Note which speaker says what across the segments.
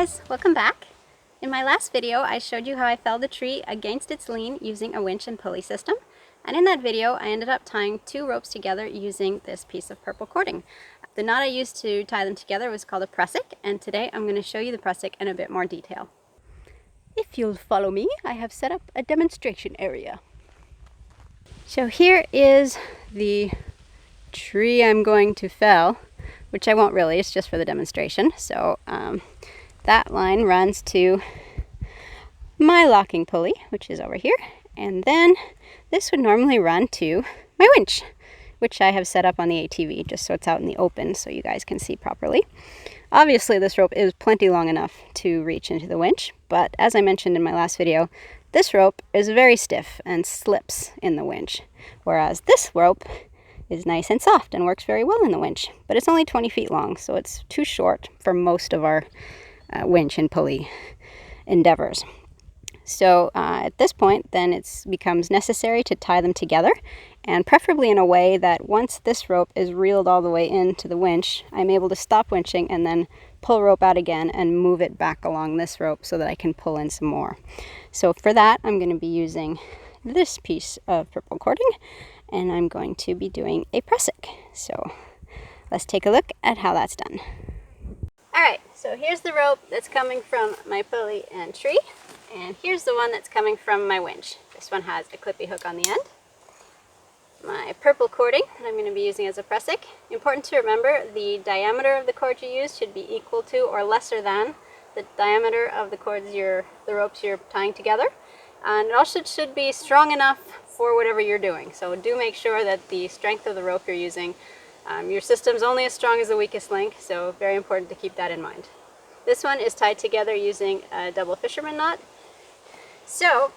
Speaker 1: guys, welcome back. In my last video I showed you how I felled a tree against its lean using a winch and pulley system, and in that video I ended up tying two ropes together using this piece of purple cording. The knot I used to tie them together was called a Prusik, and today I'm going to show you the Prusik in a bit more detail. If you'll follow me, I have set up a demonstration area. So here is the tree I'm going to fell, which I won't really, it's just for the demonstration. So that line runs to my locking pulley, which is over here, and then this would normally run to my winch, which I have set up on the ATV just so it's out in the open so you guys can see properly. Obviously this rope is plenty long enough to reach into the winch, but as I mentioned in my last video, this rope is very stiff and slips in the winch, whereas this rope is nice and soft and works very well in the winch, but it's only 20 feet long, so it's too short for most of our winch and pulley endeavors. So at this point, then it becomes necessary to tie them together, and preferably in a way that once this rope is reeled all the way into the winch, I'm able to stop winching and then pull rope out again and move it back along this rope so that I can pull in some more. So for that, I'm going to be using this piece of purple cording, and I'm going to be doing a Prusik. So let's take a look at how that's done. Alright, so here's the rope that's coming from my pulley and tree, and here's the one that's coming from my winch. This one has a clippy hook on the end. My purple cording that I'm going to be using as a Prusik. Important to remember, the diameter of the cord you use should be equal to or lesser than the diameter of the cords the ropes you're tying together. And it also should be strong enough for whatever you're doing. So do make sure that the strength of the rope you're using, your system's only as strong as the weakest link, so very important to keep that in mind. This one is tied together using a double fisherman knot. So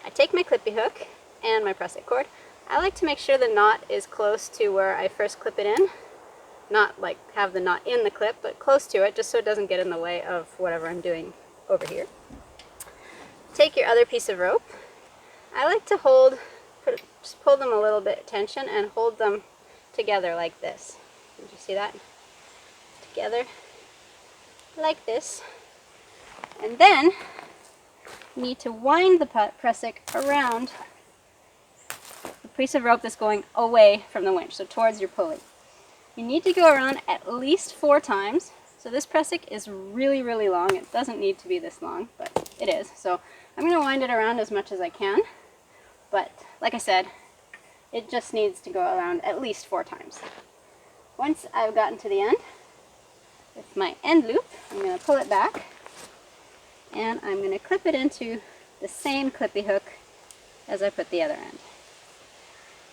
Speaker 1: I take my clippy hook and my Prusik cord. I like to make sure the knot is close to where I first clip it in. Not like have the knot in the clip, but close to it, just so it doesn't get in the way of whatever I'm doing over here. Take your other piece of rope. I like to just pull them a little bit tension and hold them together like this. Did you see that? Together like this. And then you need to wind the Prusik around the piece of rope that's going away from the winch, so towards your pulley. You need to go around at least 4 times. So this Prusik is really, really long. It doesn't need to be this long, but it is. So I'm going to wind it around as much as I can. But like I said, it just needs to go around at least 4 times. Once I've gotten to the end, with my end loop, I'm going to pull it back, and I'm going to clip it into the same clippy hook as I put the other end.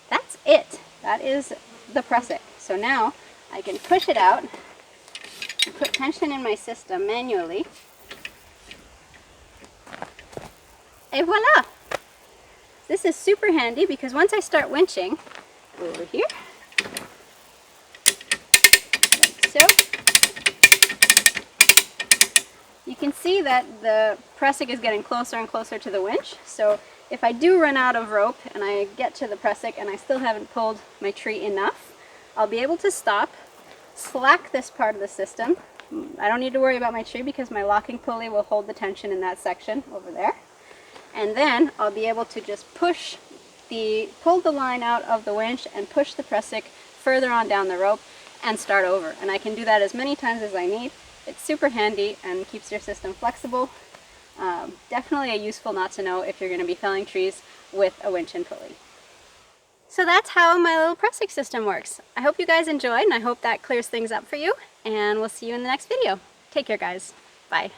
Speaker 1: That's it. That is the Prusik. So now I can push it out and put tension in my system manually. Et voila! This is super handy because once I start winching, over here, like so, you can see that the Prusik is getting closer and closer to the winch. So if I do run out of rope and I get to the Prusik and I still haven't pulled my tree enough, I'll be able to stop, slack this part of the system. I don't need to worry about my tree because my locking pulley will hold the tension in that section over there. And then I'll be able to just pull the line out of the winch and push the Prusik further on down the rope and start over. And I can do that as many times as I need. It's super handy and keeps your system flexible. Definitely a useful knot to know if you're going to be felling trees with a winch and pulley. So that's how my little Prusik system works. I hope you guys enjoyed, and I hope that clears things up for you. And we'll see you in the next video. Take care, guys. Bye.